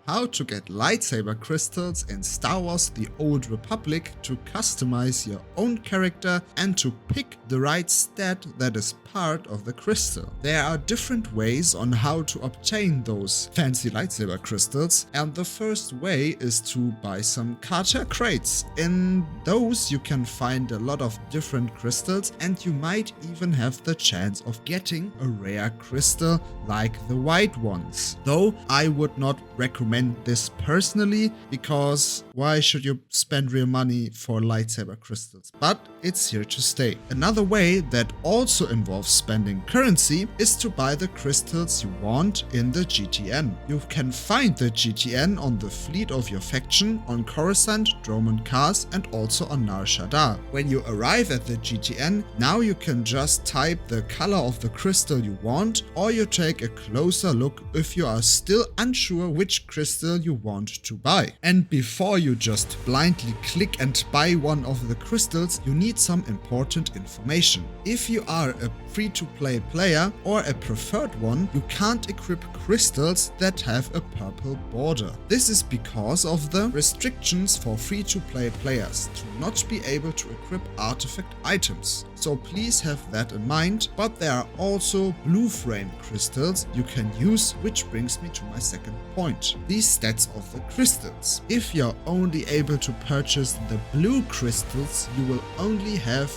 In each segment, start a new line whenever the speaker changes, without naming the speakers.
how to get lightsaber crystals in Star Wars The Old Republic to customize your own character and to pick the right stat that is part of the crystal. There are different ways on how to obtain those fancy lightsaber crystals, and the first way is to buy some Cartel crates. In those you can find a lot of different crystals, and you might even have the chance of getting a rare crystal like the white ones. Though I would not recommend this personally, because why should you spend real money for lightsaber crystals? But it's here to stay. Another way that also involves spending currency is to buy the crystals you want in the GTN. You can find the GTN on the fleet of your faction, on Coruscant, Dromund Kars, and also on Nar Shaddaa. When you arrive at the GTN, now you can just type the color of the crystal you want, or you take a closer look if you are still unsure which crystal you want to buy. And before you just blindly click and buy one of the crystals, you need some important information. If you are a free-to-play player or a preferred one, you can't equip crystals that have a purple border. This is because of the restrictions for free-to-play players to not be able to equip artifact items. So please have that in mind, but there are also blue frame crystals you can use, which brings me to my second point. These stats of the crystals. If you're only able to purchase the blue crystals, you will only have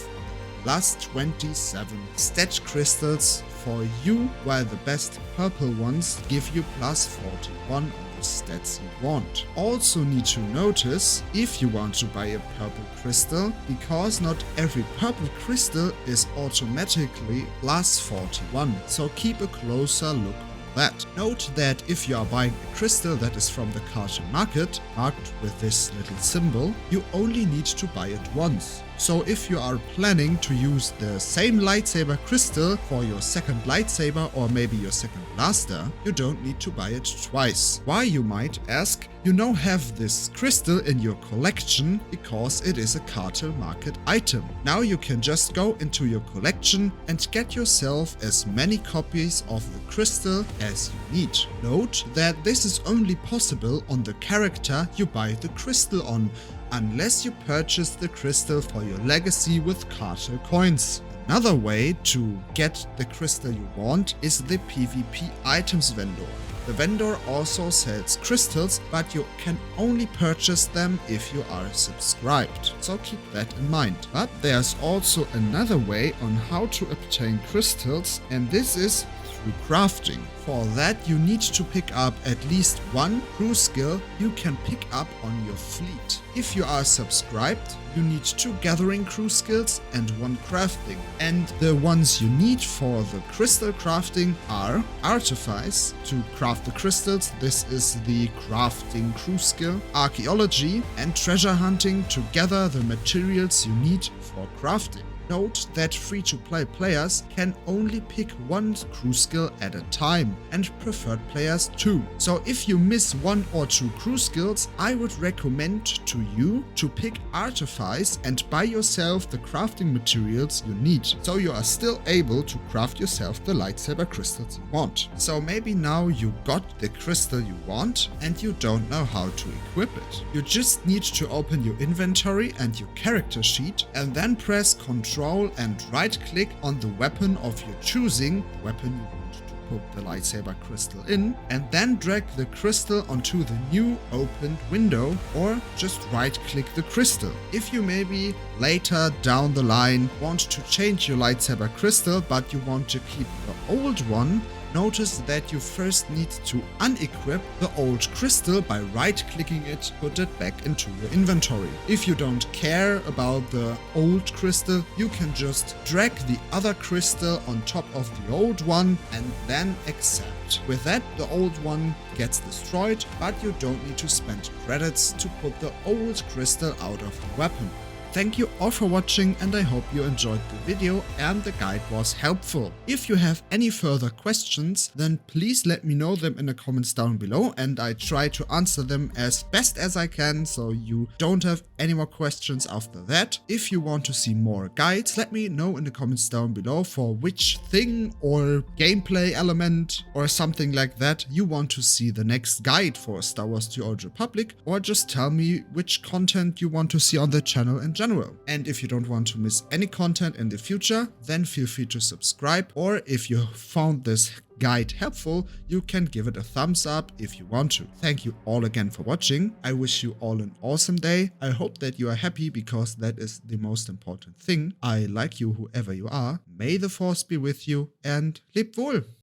plus 27 stat crystals for you, while the best purple ones give you plus 41 on the stats you want. Also need to notice if you want to buy a purple crystal, because not every purple crystal is automatically plus 41, so keep a closer look on that. Note that if you are buying a crystal that is from the Cartel market, marked with this little symbol, you only need to buy it once. So if you are planning to use the same lightsaber crystal for your second lightsaber or maybe your second blaster, you don't need to buy it twice. Why, you might ask? You now have this crystal in your collection because it is a Cartel market item. Now you can just go into your collection and get yourself as many copies of the crystal as you need. Note that this is only possible on the character you buy the crystal on, unless you purchase the crystal for your legacy with Cartel coins. Another way to get the crystal you want is the PvP items vendor. The vendor also sells crystals, but you can only purchase them if you are subscribed, so keep that in mind. But there's also another way on how to obtain crystals, and this is through crafting. For that you need to pick up at least one crew skill you can pick up on your fleet. If you are subscribed, you need 2 gathering crew skills and 1 crafting. And the ones you need for the crystal crafting are Artifice to craft the crystals, this is the crafting crew skill, Archaeology, and Treasure Hunting to gather the materials you need for crafting. Note that free-to-play players can only pick 1 crew skill at a time, and preferred players 2. So if you miss 1 or 2 crew skills, I would recommend to you to pick Artifice and buy yourself the crafting materials you need, so you are still able to craft yourself the lightsaber crystals you want. So maybe now you got the crystal you want and you don't know how to equip it. You just need to open your inventory and your character sheet, and then press Ctrl and right click on the weapon of your choosing, the weapon you want to put the lightsaber crystal in, and then drag the crystal onto the new opened window, or just right click the crystal. If you maybe later down the line want to change your lightsaber crystal but you want to keep the old one, notice that you first need to unequip the old crystal by right-clicking it, put it back into your inventory. If you don't care about the old crystal, you can just drag the other crystal on top of the old one and then accept. With that, the old one gets destroyed, but you don't need to spend credits to put the old crystal out of the weapon. Thank you all for watching, and I hope you enjoyed the video and the guide was helpful. If you have any further questions, then please let me know them in the comments down below, and I try to answer them as best as I can so you don't have any more questions after that. If you want to see more guides, let me know in the comments down below for which thing or gameplay element or something like that you want to see the next guide for Star Wars The Old Republic, or just tell me which content you want to see on the channel in general. And if you don't want to miss any content in the future, then feel free to subscribe, or if you found this guide helpful, you can give it a thumbs up if you want to. Thank you all again for watching. I wish you all an awesome day. I hope that you are happy, because that is the most important thing. I like you whoever you are. May the Force be with you, and leb wohl!